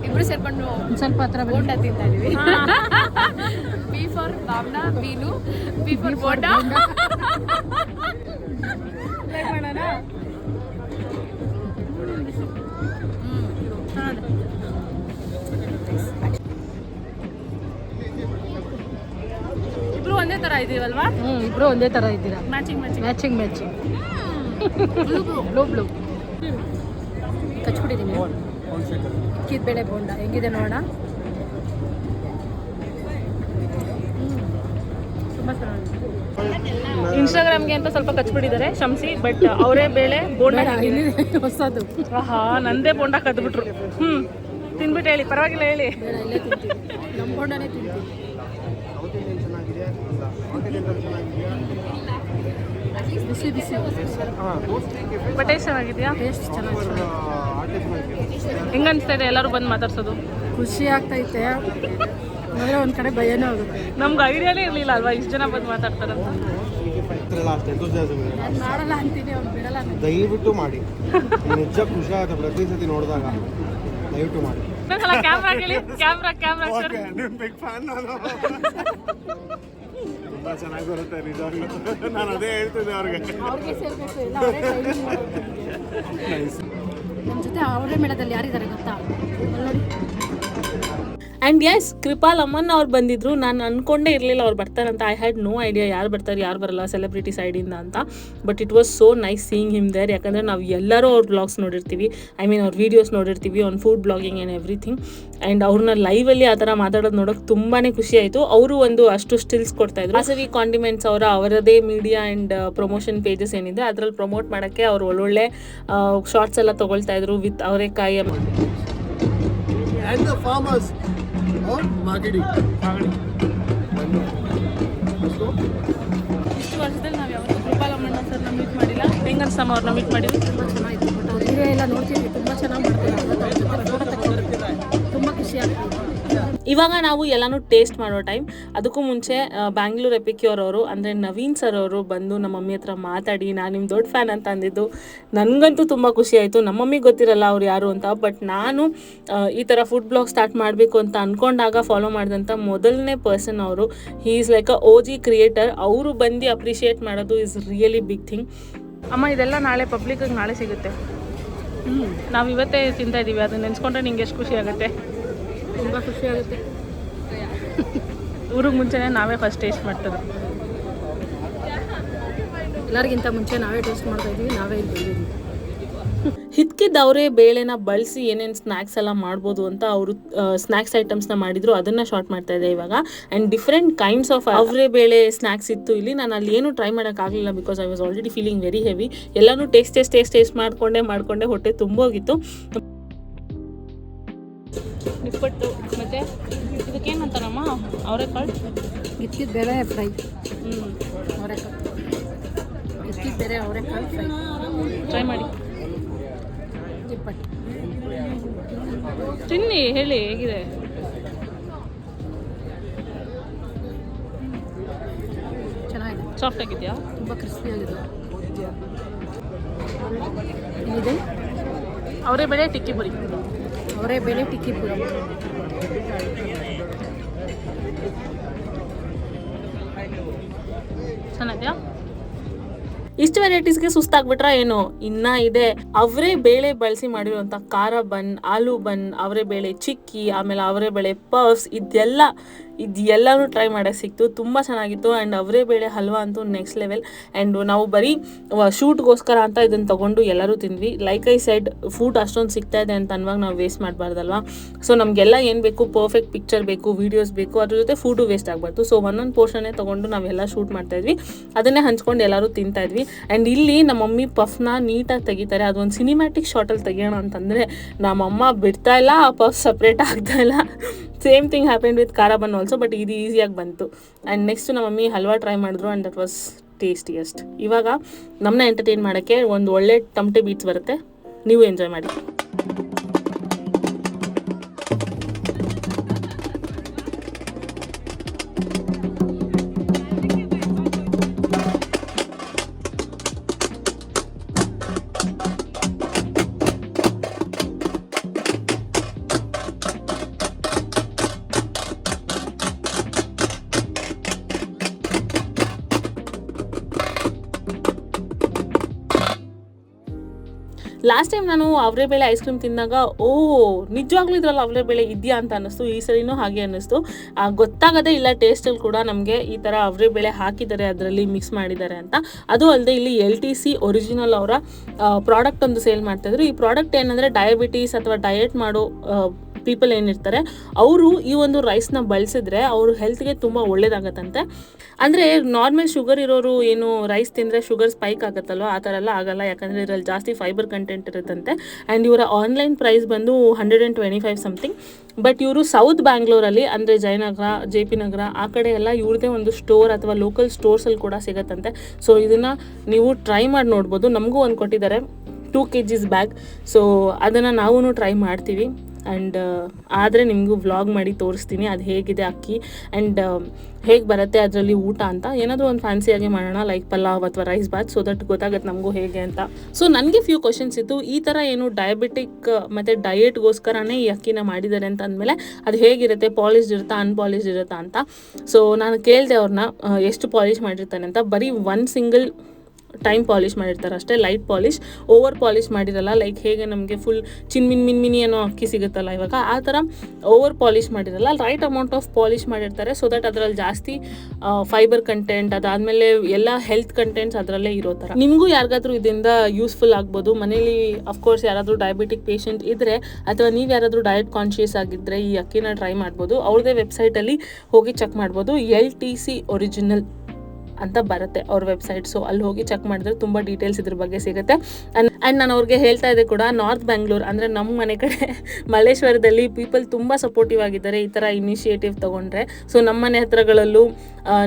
ಇಬ್ರು ಸೇರ್ಕೊಂಡು ಸ್ವಲ್ಪ ಹತ್ರ ಬೋಂಡ ತಿಂತಾ ಇದೀವಿ. B for Bhavana, bean, B for bonda. ಮಾಡೋಣ. ಇಬ್ರು ಒಂದೇ ಥರ ಇದೀವಲ್ವಾ? ಇಬ್ರು ಒಂದೇ ಥರ ಇದ್ದೀರಾ, ಮ್ಯಾಚಿಂಗ್ ಬ್ಲೂ ಕಚ್ಬಿಟ್ಟಿದ್ದೀನಿ. ಅಕ್ಕಿದ ಬೇಳೆ ಬೋಂಡ ಹೆಂಗಿದೆ ನೋಡೋಣ. ತುಂಬ ಚೆನ್ನಾಗಿದೆ. ಇನ್ಸ್ಟಾಗ್ರಾಮ್ಗೆ ಅಂತ ಸ್ವಲ್ಪ ಕಚ್ಬಿಟ್ಟಿದ್ದಾರೆ ಶಂಸಿ, ಬಟ್ ಅವರೇ ಬೇಳೆ ಬೋಂಡ ಹೊಸದು. ಆಹಾ, ನಂದೇ ಬೋಂಡ ಕದ್ಬಿಟ್ರು. ತಿನ್ಬಿಟ್ಟು ಹೇಳಿ, ಪರವಾಗಿಲ್ಲ ಹೇಳಿ. ಬೇಡ, ಇಲ್ಲೇ ತಿಂತೀವಿ, ನಮ್ಮ ಬೋಂಡನೇ ತಿಂತೀವಿ. ಬಿಸಿ ಬಿಸಿ ಬಟ್ ಟೇಸ್ಟ್ ಚೆನ್ನಾಗಿದೆಯಾ? ಟೇಸ್ಟ್ ಚೆನ್ನಾಗಿದೆ. ಹೆಂಗ ಅನಿಸ್ತಾ ಇದೆ ಎಲ್ಲರೂ ಬಂದು ಮಾತಾಡ್ಸೋದು? ಖುಷಿ ಆಗ್ತೈತೆ, ಆದರೆ ಒಂದು ಕಡೆ ಭಯನೂ ಆಗುತ್ತೆ. ನಮ್ಗೆ ಐಡಿಯಾನೇ ಇರಲಿಲ್ಲ ಅಲ್ವಾ ಇಷ್ಟು ಜನ ಬಂದು ಮಾತಾಡ್ತಾರಂತ. ನಾನು ಮಾಡಲ್ಲ ಅಂತೀನಿ, ಅವ್ನು ಬಿಡಲ್ಲ. ದಯವಿಟ್ಟು ಮಾಡಿ, ನಿಜ ಖುಷಿ ಆಗುತ್ತೆ ಪ್ರತಿ ಸತಿ ನೋಡಿದಾಗ. ದಯವಿಟ್ಟು ಮಾಡಿ. ಕ್ಯಾಮ್ರಾ ಕೇಳಿ, ಕ್ಯಾಮ್ರಾ ಬಿಗ್ ಫ್ಯಾನ್ ನಾನು. ತುಂಬ ಚೆನ್ನಾಗಿ ಬರುತ್ತೆ ನಿಜವಾಗ್ಲೂ. ನಾನು ಅದೇ ಹೇಳ್ತಿದ್ದೆ ಅವ್ರಿಗೆ ಸೇರ್ಬೇಕು, ಎಲ್ಲ ಅವರೇ ಟ್ರೈನಿಂಗ್ ಮಾಡೋದು. ನಮ್ಮ ಜೊತೆ ಅವರೇ ಮೇಳದಲ್ಲಿ ಯಾರಿದ್ದಾರೆ ಗೊತ್ತಾ ನೋಡಿ. ಆ್ಯಂಡ್ ಎಸ್, ಕೃಪಾಲ್ ಅಮ್ಮನ್ ಅವ್ರು ಬಂದಿದ್ರು. ನಾನು ಅಂದ್ಕೊಂಡೇ ಇರಲಿಲ್ಲ ಅವ್ರು ಬರ್ತಾರಂತ. ಐ ಹ್ಯಾಡ್ ನೋ ಐಡಿಯಾ ಯಾರು ಬರ್ತಾರೆ ಯಾರು ಬರಲ್ಲ ಸೆಲೆಬ್ರಿಟಿ ಸೈಡಿಂದ ಅಂತ. But it was so nice seeing him there. ಯಾಕಂದರೆ ನಾವು ಎಲ್ಲರೂ ಅವ್ರ ಬ್ಲಾಗ್ಸ್ ನೋಡಿರ್ತೀವಿ, ಅವ್ರ ವೀಡಿಯೋಸ್ ನೋಡಿರ್ತೀವಿ on food blogging and everything. And ಅವ್ರನ್ನ ಲೈವಲ್ಲಿ ಆ ಥರ ಮಾತಾಡೋದು ನೋಡೋಕೆ ತುಂಬಾ ಖುಷಿ ಆಯಿತು. ಅವರು ಒಂದು ಅಷ್ಟು ಸ್ಟಿಲ್ಸ್ ಕೊಡ್ತಾಯಿದ್ರು. ವಾಸವಿ ಕಾಂಡಿಮೆಂಟ್ಸ್ ಅವರದೇ ಮೀಡಿಯಾ ಆ್ಯಂಡ್ ಪ್ರಮೋಷನ್ ಪೇಜಸ್ ಏನಿದೆ ಅದರಲ್ಲಿ ಪ್ರಮೋಟ್ ಮಾಡೋಕ್ಕೆ ಅವರು ಒಳ್ಳೊಳ್ಳೆ ಶಾರ್ಟ್ಸ್ ಎಲ್ಲ ತೊಗೊಳ್ತಾಯಿದ್ರು ವಿತ್ ಅವರೆಕಾಯಿ. And the farmers or marketing. ಇಷ್ಟು ವರ್ಷದಲ್ಲಿ ನಾವು ಯಾವತ್ತೂ ಕೃಪಾಲ್ ಅಮ್ಮಣ್ಣ ಸರ್ನ ಮೀಟ್ ಮಾಡಿಲ್ಲ. ಹೆಂಗೆ ಅನ್ಸಮ್ಮ ಅವ್ರನ್ನ ಮೀಟ್ ಮಾಡಿದ್ವಿ? ತುಂಬ ಚೆನ್ನಾಗಿತ್ತು. ಬಟ್ ಅವ್ರ ಏರಿಯಾ ಎಲ್ಲ ನೋಡ್ತಿದ್ವಿ, ತುಂಬ ಚೆನ್ನಾಗಿ ಮಾಡ್ತಾರೆ. ತುಂಬ ಖುಷಿ ಆಗ್ತದೆ. ಇವಾಗ ನಾವು ಎಲ್ಲನೂ ಟೇಸ್ಟ್ ಮಾಡೋ ಟೈಮ್. ಅದಕ್ಕೂ ಮುಂಚೆ ಬ್ಯಾಂಗ್ಳೂರ್ ಎಪಿಕ್ಯೂರ್ ಅವರು ಅಂದರೆ ನವೀನ್ ಸರ್ ಅವರು ಬಂದು ನಮ್ಮ ಮಮ್ಮಿ ಹತ್ರ ಮಾತಾಡಿ ನಾನು ನಿಮ್ಮ ದೊಡ್ಡ ಫ್ಯಾನ್ ಅಂತ ಅಂದಿದ್ದು ನನಗಂತೂ ತುಂಬ ಖುಷಿ ಆಯಿತು. ನಮ್ಮ ಮಮ್ಮಿಗೆ ಗೊತ್ತಿರಲ್ಲ ಅವ್ರು ಯಾರು ಅಂತ, ಬಟ್ ನಾನು ಈ ಥರ ಫುಡ್ ಬ್ಲಾಗ್ ಸ್ಟಾರ್ಟ್ ಮಾಡಬೇಕು ಅಂತ ಅಂದ್ಕೊಂಡಾಗ ಫಾಲೋ ಮಾಡಿದಂಥ ಮೊದಲನೇ ಪರ್ಸನ್ ಅವರು. He is like a OG creator. ಅವರು ಬಂದು ಅಪ್ರಿಷಿಯೇಟ್ ಮಾಡೋದು ಈಸ್ ರಿಯಲಿ ಬಿಗ್ ಥಿಂಗ್. ಅಮ್ಮ, ಇದೆಲ್ಲ ನಾಳೆ ಪಬ್ಲಿಕ್ಗೆ ನಾಳೆ ಸಿಗುತ್ತೆ. ನಾವು ಇವತ್ತೇ ತಿಂತಾ ಇದ್ದೀವಿ. ಅದನ್ನ ನೆನೆಸ್ಕೊಂಡ್ರೆ ನಿಂಗೆ ಎಷ್ಟು ಖುಷಿ ಆಗುತ್ತೆ? ತುಂಬ ಖುಷಿ ಆಗುತ್ತೆ. ಊರಿಗೆ ಮುಂಚೆನೇ ನಾವೇ ಫಸ್ಟ್ ಟೇಸ್ಟ್ ಮಾಡ್ತದೆ. ಎಲ್ಲರಿಗಿಂತ ಮುಂಚೆ ನಾವೇ ಟೇಸ್ಟ್ ಮಾಡ್ತಾ ಇದ್ದೀವಿ, ನಾವೇ ಇಲ್ಲಿ ಬಂದಿದ್ದೀವಿ. ಹಿತ್ಕಿದ್ದ ಅವರೇ ಬೇಳೆನ ಬಳಸಿ ಏನೇನು ಸ್ನ್ಯಾಕ್ಸ್ ಎಲ್ಲ ಮಾಡ್ಬೋದು ಅಂತ ಅವರು ಸ್ನ್ಯಾಕ್ಸ್ ಐಟಮ್ಸ್ನ ಮಾಡಿದ್ರು, ಅದನ್ನು ಶಾರ್ಟ್ ಮಾಡ್ತಾ ಇದೆ ಇವಾಗ. ಆ್ಯಂಡ್ ಡಿಫ್ರೆಂಟ್ ಕೈಂಡ್ಸ್ ಆಫ್ ಅವರೇ ಬೇಳೆ ಸ್ನ್ಯಾಕ್ಸ್ ಇತ್ತು ಇಲ್ಲಿ. ನಾನು ಅಲ್ಲಿ ಏನು ಟ್ರೈ ಮಾಡೋಕ್ಕಾಗಲಿಲ್ಲ because I was already feeling very heavy. ಎಲ್ಲನೂ ಟೇಸ್ಟ್ ಮಾಡ್ಕೊಂಡೆ ಹೊಟ್ಟೆ ತುಂಬೋಗಿತ್ತು. ನಿಪ್ಪಟ್ಟು ಮತ್ತು ಇದಕ್ಕೇನಂತಾರಮ್ಮ ಅವರೆಕಾಳು ಇಕ್ಕಿದ ಬೇಳೆ ಫ್ರೈ. ಅವರೆಕಾಳು ಇಕ್ಕಿದ ಬೇರೆ ಅವರೆಕಾಳು ಫ್ರೈ ಟ್ರೈ ಮಾಡಿ. ನಿಪ್ಪಟ್ಟು ತಿನ್ನಿ, ಹೇಳಿ ಹೇಗಿದೆ. ಚೆನ್ನಾಗಿದೆ, ಸಾಫ್ಟ್ ಆಗಿದೆಯಾ? ತುಂಬ ಕ್ರಿಸ್ಪಿಯಾಗಿದೆ. ಇದೆ ಅವರೇ ಬೇಳೆ ಟಿಕ್ಕಿ ಪುರಿ. ಅವರೇ ಬೇಳೆ ಟಿಕ್ಕಿ ಪುರಿ. ಚೆನ್ನಾಗಿದೆಯಾ? ಇಷ್ಟು ವೆರೈಟೀಸ್ಗೆ ಸುಸ್ತಾಗ್ಬಿಟ್ರಾ ಏನೋ? ಇನ್ನ ಇದೆ ಅವರೇ ಬೇಳೆ ಬಳಸಿ ಮಾಡಿರುವಂಥ ಖಾರ ಬನ್, ಆಲೂ ಬನ್, ಅವರೇ ಬೇಳೆ ಚಿಕ್ಕಿ, ಆಮೇಲೆ ಅವರೇ ಬೇಳೆ ಪಫ್ಸ್, ಇದೆಲ್ಲನೂ ಟ್ರೈ ಮಾಡೋಕ್ಕೆ ಸಿಕ್ತು. ತುಂಬ ಚೆನ್ನಾಗಿತ್ತು. ಆ್ಯಂಡ್ ಅವರೇ ಬೇಳೆ ಹಲ್ವಾ ಅಂತೂ ನೆಕ್ಸ್ಟ್ ಲೆವೆಲ್. ಆ್ಯಂಡ್ ನಾವು ಬರೀ ಶೂಟ್ಗೋಸ್ಕರ ಅಂತ ಇದನ್ನು ತೊಗೊಂಡು ಎಲ್ಲರೂ ತಿಂದ್ವಿ. ಲೈಕ್ ಐ ಸೈಡ್, ಫುಡ್ ಅಷ್ಟೊಂದು ಸಿಗ್ತಾ ಇದೆ ಅಂತ ಅನ್ನುವಾಗ ನಾವು ವೇಸ್ಟ್ ಮಾಡಬಾರ್ದಲ್ವಾ. ಸೊ ನಮಗೆಲ್ಲ ಏನು ಬೇಕು, ಪರ್ಫೆಕ್ಟ್ ಪಿಕ್ಚರ್ ಬೇಕು, ವೀಡಿಯೋಸ್ ಬೇಕು, ಅದ್ರ ಜೊತೆ ಫುಡು ವೇಸ್ಟ್ ಆಗಬಾರ್ದು. ಸೊ ಒಂದೊಂದು ಪೋರ್ಷನ್ನೇ ತೊಗೊಂಡು ನಾವೆಲ್ಲ ಶೂಟ್ ಮಾಡ್ತಾಯಿದ್ವಿ, ಅದನ್ನೇ ಹಂಚ್ಕೊಂಡು ಎಲ್ಲರೂ ತಿಂತಾಯಿದ್ವಿ. ಆ್ಯಂಡ್ ಇಲ್ಲಿ ನಮ್ಮ ಮಮ್ಮಿ ಪಫ್ನ ನೀಟಾಗಿ ತೆಗಿತಾರೆ. ಅದೊಂದು ಸಿನಿಮ್ಯಾಟಿಕ್ ಶಾರ್ಟಲ್ಲಿ ತೆಗಿಯೋಣ ಅಂತಂದರೆ ನಮ್ಮಮ್ಮ ಬಿಡ್ತಾ ಇಲ್ಲ, ಆ ಪಫ್ ಸಪ್ರೇಟ್ ಆಗ್ತಾ ಇಲ್ಲ. ಸೇಮ್ ಥಿಂಗ್ ಹ್ಯಾಪೆಂಡ್ ವಿತ್ ಖಾರ ಬನ್ ಆಲ್ಸೋ, ಬಟ್ ಇದು ಈಸಿಯಾಗಿ ಬಂತು. ಆ್ಯಂಡ್ ನೆಕ್ಸ್ಟ್ ನಮ್ಮ ಮಮ್ಮಿ ಹಲ್ವಾ ಟ್ರೈ ಮಾಡಿದ್ರು ಆ್ಯಂಡ್ ದಟ್ ವಾಸ್ ಟೇಸ್ಟಿಯಸ್ಟ್. ಇವಾಗ ನಮ್ಮನ್ನ ಎಂಟರ್ಟೈನ್ ಮಾಡೋಕ್ಕೆ ಒಂದು ಒಳ್ಳೆ ಟಮಟೆ ಬೀಟ್ಸ್ ಬರುತ್ತೆ, ನೀವು ಎಂಜಾಯ್ ಮಾಡಿ. ಲಾಸ್ಟ್ ಟೈಮ್ ನಾನು ಅವರೇ ಬೇಳೆ ಐಸ್ ಕ್ರೀಮ್ ತಿಂದಾಗ ನಿಜವಾಗ್ಲೂ ಇದ್ರಲ್ಲಿ ಅವರೇ ಬೇಳೆ ಇದೆಯಾ ಅಂತ ಅನ್ನಿಸ್ತು. ಈ ಸರಿನೂ ಹಾಗೆ ಅನ್ನಿಸ್ತು. ಗೊತ್ತಾಗದೇ ಇಲ್ಲ ಟೇಸ್ಟಲ್ಲಿ ಕೂಡ ನಮಗೆ ಈ ಥರ ಅವರೇ ಬೇಳೆ ಹಾಕಿದ್ದಾರೆ, ಅದರಲ್ಲಿ ಮಿಕ್ಸ್ ಮಾಡಿದ್ದಾರೆ ಅಂತ. ಅದು ಅಲ್ಲದೆ ಇಲ್ಲಿ LTC ಒರಿಜಿನಲ್ ಅವರ ಪ್ರಾಡಕ್ಟ್ ಒಂದು ಸೇಲ್ ಮಾಡ್ತಾಯಿದ್ರು. ಈ ಪ್ರಾಡಕ್ಟ್ ಏನಂದರೆ ಡಯಾಬಿಟೀಸ್ ಅಥವಾ ಡಯಟ್ ಮಾಡೋ ಪೀಪಲ್ ಏನಿರ್ತಾರೆ ಅವರು ಈ ಒಂದು ರೈಸ್ನ ಬಳಸಿದ್ರೆ ಅವ್ರ ಹೆಲ್ತ್ಗೆ ತುಂಬ ಒಳ್ಳೇದಾಗತ್ತಂತೆ. ಅಂದರೆ ನಾರ್ಮಲ್ ಶುಗರ್ ಇರೋರು ಏನು ರೈಸ್ ತಿಂದರೆ ಶುಗರ್ ಸ್ಪೈಕ್ ಆಗುತ್ತಲ್ವ, ಆ ಥರ ಎಲ್ಲ ಆಗಲ್ಲ. ಯಾಕಂದರೆ ಇದರಲ್ಲಿ ಜಾಸ್ತಿ ಫೈಬರ್ ಕಂಟೆಂಟ್ ಇರುತ್ತಂತೆ. ಆ್ಯಂಡ್ ಇವರ ಆನ್ಲೈನ್ ಪ್ರೈಸ್ ಬಂದು 125 ಸಮಥಿಂಗ್. ಬಟ್ ಇವರು ಸೌತ್ ಬ್ಯಾಂಗ್ಳೂರಲ್ಲಿ ಅಂದರೆ ಜಯನಗರ, JP ನಗರ ಆ ಕಡೆ ಎಲ್ಲ ಇವ್ರದ್ದೇ ಒಂದು ಸ್ಟೋರ್ ಅಥವಾ ಲೋಕಲ್ ಸ್ಟೋರ್ಸಲ್ಲಿ ಕೂಡ ಸಿಗುತ್ತಂತೆ. ಸೊ ಇದನ್ನು ನೀವು ಟ್ರೈ ಮಾಡಿ ನೋಡ್ಬೋದು. ನಮಗೂ ಒಂದು ಕೊಟ್ಟಿದ್ದಾರೆ 2 kg ಬ್ಯಾಗ್. ಸೊ ಅದನ್ನು ನಾವೂ ಟ್ರೈ ಮಾಡ್ತೀವಿ. ಆ್ಯಂಡ್ ಆದರೆ ನಿಮಗೂ ವ್ಲಾಗ್ ಮಾಡಿ ತೋರಿಸ್ತೀನಿ ಅದು ಹೇಗಿದೆ ಅಕ್ಕಿ ಆ್ಯಂಡ್ ಹೇಗೆ ಬರುತ್ತೆ ಅದರಲ್ಲಿ ಊಟ ಅಂತ. ಏನಾದರೂ ಒಂದು ಫ್ಯಾನ್ಸಿಯಾಗಿ ಮಾಡೋಣ, ಲೈಕ್ ಪಲಾವ್ ಅಥವಾ ರೈಸ್ ಬಾತ್, ಸೊ ದಟ್ ಗೊತ್ತಾಗುತ್ತೆ ನಮಗೂ ಹೇಗೆ ಅಂತ. ಸೊ ನನಗೆ ಫ್ಯೂ ಕ್ವಶನ್ಸ್ ಇತ್ತು. ಈ ಥರ ಏನು ಡಯಾಬಿಟಿಕ್ ಮತ್ತು ಡಯೆಟ್ಗೋಸ್ಕರನೇ ಈ ಅಕ್ಕಿನ ಮಾಡಿದ್ದಾರೆ ಅಂತ ಅಂದಮೇಲೆ ಅದು ಹೇಗಿರುತ್ತೆ, ಪಾಲಿಶ್ಡ್ ಇರುತ್ತಾ ಅನ್ಪಾಲಿಶ್ಡ್ ಇರುತ್ತಾ ಅಂತ. ಸೊ ನಾನು ಕೇಳಿದೆ ಅವ್ರನ್ನ ಎಷ್ಟು ಪಾಲಿಶ್ ಮಾಡಿರ್ತಾನೆ ಅಂತ. ಬರೀ 1 ಸಿಂಗಲ್ ಟೈಮ್ ಪಾಲಿಶ್ ಮಾಡಿರ್ತಾರೆ ಅಷ್ಟೇ, ಲೈಟ್ ಪಾಲಿಶ್, ಓವರ್ ಪಾಲಿಶ್ ಮಾಡಿರಲ್ಲ. ಲೈಕ್ ಹೇಗೆ ನಮಗೆ ಫುಲ್ ಮಿನಿ ಅನ್ನೋ ಅಕ್ಕಿ ಸಿಗುತ್ತಲ್ಲ ಇವಾಗ, ಆ ಥರ ಓವರ್ ಪಾಲಿಶ್ ಮಾಡಿರಲ್ಲ, ರೈಟ್ ಅಮೌಂಟ್ ಆಫ್ ಪಾಲಿಶ್ ಮಾಡಿರ್ತಾರೆ. ಸೊ ದಟ್ ಅದರಲ್ಲಿ ಜಾಸ್ತಿ ಫೈಬರ್ ಕಂಟೆಂಟ್, ಅದಾದಮೇಲೆ ಎಲ್ಲ ಹೆಲ್ತ್ ಕಂಟೆಂಟ್ಸ್ ಅದರಲ್ಲೇ ಇರೋ ಥರ. ನಿಮಗೂ ಯಾರಿಗಾದ್ರೂ ಇದರಿಂದ ಯೂಸ್ಫುಲ್ ಆಗ್ಬೋದು. ಮನೇಲಿ ಅಫ್ಕೋರ್ಸ್ ಯಾರಾದರೂ ಡಯಾಬಿಟಿಕ್ ಪೇಷಂಟ್ ಇದ್ದರೆ ಅಥವಾ ನೀವು ಯಾರಾದರೂ ಡಯಟ್ ಕಾನ್ಷಿಯಸ್ ಆಗಿದ್ದರೆ ಈ ಅಕ್ಕಿನ ಟ್ರೈ ಮಾಡ್ಬೋದು. ಅವ್ರದ್ದೇ ವೆಬ್ಸೈಟಲ್ಲಿ ಹೋಗಿ ಚೆಕ್ ಮಾಡ್ಬೋದು. LTC ಒರಿಜಿನಲ್ ಅಂತ ಬರುತ್ತೆ ಅವ್ರ ವೆಬ್ಸೈಟ್. ಸೊ ಅಲ್ಲಿ ಹೋಗಿ ಚೆಕ್ ಮಾಡಿದ್ರೆ ತುಂಬ ಡೀಟೇಲ್ಸ್ ಇದ್ರ ಬಗ್ಗೆ ಸಿಗುತ್ತೆ. ಆ್ಯಂಡ್ ನಾನು ಅವ್ರಿಗೆ ಹೇಳ್ತಾ ಇದ್ದೆ ಕೂಡ, ನಾರ್ತ್ ಬ್ಯಾಂಗ್ಳೂರ್ ಅಂದರೆ ನಮ್ಮ ಮನೆ ಕಡೆ ಮಲ್ಲೇಶ್ವರದಲ್ಲಿ ಪೀಪಲ್ ತುಂಬ ಸಪೋರ್ಟಿವ್ ಆಗಿದ್ದಾರೆ ಈ ಥರ ಇನಿಷಿಯೇಟಿವ್ ತೊಗೊಂಡ್ರೆ. ಸೊ ನಮ್ಮ ಮನೆ ಹತ್ರಗಳಲ್ಲೂ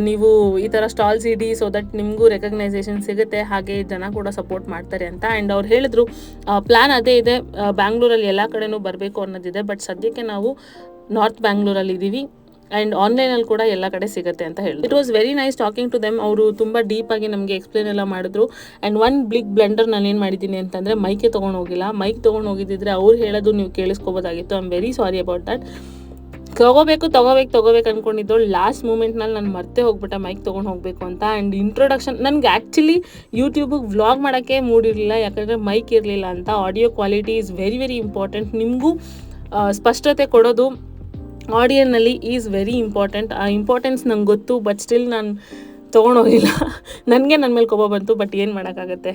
ನೀವು ಈ ಥರ ಸ್ಟಾಲ್ಸ್ ಇಡಿ, ಸೊ ದಟ್ ನಿಮಗೂ ರೆಕಗ್ನೈಸೇಷನ್ ಸಿಗುತ್ತೆ, ಹಾಗೆ ಜನ ಕೂಡ ಸಪೋರ್ಟ್ ಮಾಡ್ತಾರೆ ಅಂತ. ಆ್ಯಂಡ್ ಅವ್ರು ಹೇಳಿದ್ರು ಪ್ಲ್ಯಾನ್ ಅದೇ ಇದೆ, ಬ್ಯಾಂಗ್ಳೂರಲ್ಲಿ ಎಲ್ಲ ಕಡೆನೂ ಬರಬೇಕು ಅನ್ನೋದಿದೆ. ಬಟ್ ಸದ್ಯಕ್ಕೆ ನಾವು ನಾರ್ತ್ ಬ್ಯಾಂಗ್ಳೂರಲ್ಲಿ ಇದ್ದೀವಿ ಆ್ಯಂಡ್ ಆನ್ಲೈನಲ್ಲಿ ಕೂಡ ಎಲ್ಲ ಕಡೆ ಸಿಗುತ್ತೆ ಅಂತ ಹೇಳಿದ್ರು. It was very nice talking to them. ಅವರು ತುಂಬ ಡೀಪಾಗಿ ನಮಗೆ ಎಕ್ಸ್ಪ್ಲೇನ್ ಎಲ್ಲ ಮಾಡಿದ್ರು. ಆ್ಯಂಡ್ ಒನ್ ಬಿಗ್ ಬ್ಲೆಂಡರ್ ನಾನು ಏನು ಮಾಡಿದ್ದೀನಿ ಅಂತಂದರೆ ಮೈಕೆ ತೊಗೊಂಡು ಹೋಗಿಲ್ಲ. ಮೈಕ್ ತೊಗೊಂಡು ಹೋಗಿದ್ದಿದ್ರೆ ಅವ್ರು ಹೇಳೋದು ನೀವು ಕೇಳಿಸ್ಕೋಬೋದಾಗಿತ್ತು. I am very sorry about that. ತೊಗೋಬೇಕು ಅಂದ್ಕೊಂಡಿದ್ದು ಲಾಸ್ಟ್ ಮೂಮೆಂಟ್ನಲ್ಲಿ ನಾನು ಮರ್ತೇ ಹೋಗ್ಬಿಟ್ಟೆ ಮೈಕ್ ತೊಗೊಂಡು ಹೋಗಬೇಕು ಅಂತ. ಆ್ಯಂಡ್ ಇಂಟ್ರೊಡಕ್ಷನ್ ನನಗೆ ಆ್ಯಕ್ಚುಲಿ ಯೂಟ್ಯೂಬಿಗೆ ವ್ಲಾಗ್ ಮಾಡೋಕ್ಕೆ ಮೂಡಿರಲಿಲ್ಲ, ಯಾಕಂದರೆ ಮೈಕ್ ಇರಲಿಲ್ಲ ಅಂತ. Audio quality is very very important. ನಿಮಗೂ ಸ್ಪಷ್ಟತೆ ಕೊಡೋದು ಆಡಿಯೋನಲ್ಲಿ ಈಸ್ ವೆರಿ ಇಂಪಾರ್ಟೆಂಟ್. ಆ ಇಂಪಾರ್ಟೆನ್ಸ್ ನಂಗೆ ಗೊತ್ತು, ಬಟ್ ಸ್ಟಿಲ್ ನಾನು ತೊಗೊಂಡೋಗಿಲ್ಲ. ನನಗೆ ನನ್ನ ಮೇಲೆ ಕೋಪ ಬಂತು, ಬಟ್ ಏನು ಮಾಡೋಕ್ಕಾಗತ್ತೆ.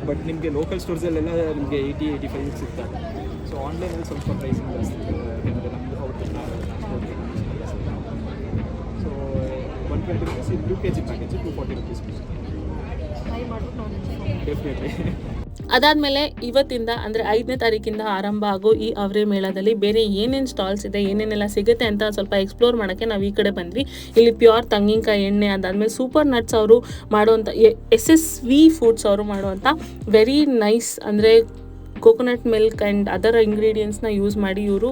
ಬಟ್ ನಿಮಗೆ ಲೋಕಲ್ ಸ್ಟೋರ್ಸಲ್ಲೆಲ್ಲ ನಿಮಗೆ 80-85 ಸಿಗ್ತದೆ. ಸೊ ಆನ್ಲೈನಲ್ಲಿ ಸ್ವಲ್ಪ ಪ್ರೈಸಿಂಗ್ ಜಾಸ್ತಿ ಇದೆ, ಯಾಕೆಂದರೆ ನಮ್ಮದು ಅವ್ರದ್ದು ಟ್ರಾನ್ಸ್ಪೋರ್ಟ್ ಸೊ 120 rupees. ಇದು 2 kg ಪ್ಯಾಕೇಜ್ 240 rupees. ಡೆಫಿನೆಟ್ಲಿ. ಅದಾದಮೇಲೆ ಇವತ್ತಿಂದ ಅಂದರೆ 5ನೇ ತಾರೀಕಿಂದ ಆರಂಭ ಆಗೋ ಈ ಅವರೆ ಮೇಳದಲ್ಲಿ ಬೇರೆ ಏನೇನು ಸ್ಟಾಲ್ಸ್ ಇದೆ, ಏನೇನೆಲ್ಲ ಸಿಗುತ್ತೆ ಅಂತ ಸ್ವಲ್ಪ ಎಕ್ಸ್ಪ್ಲೋರ್ ಮಾಡೋಕ್ಕೆ ನಾವು ಈ ಕಡೆ ಬಂದ್ವಿ. ಇಲ್ಲಿ ಪ್ಯೂರ್ ತೆಂಗಿನಕಾಯಿ ಎಣ್ಣೆ, ಅದಾದಮೇಲೆ ಸೂಪರ್ ನಟ್ಸ್ ಅವರು ಮಾಡುವಂಥ SSV ಫುಡ್ಸ್ ಅವರು ಮಾಡುವಂಥ ವೆರಿ ನೈಸ್ ಅಂದರೆ ಕೋಕೋನಟ್ ಮಿಲ್ಕ್ ಆ್ಯಂಡ್ ಅದರ್ ಇಂಗ್ರೀಡಿಯೆಂಟ್ಸ್ನ ಯೂಸ್ ಮಾಡಿ ಇವರು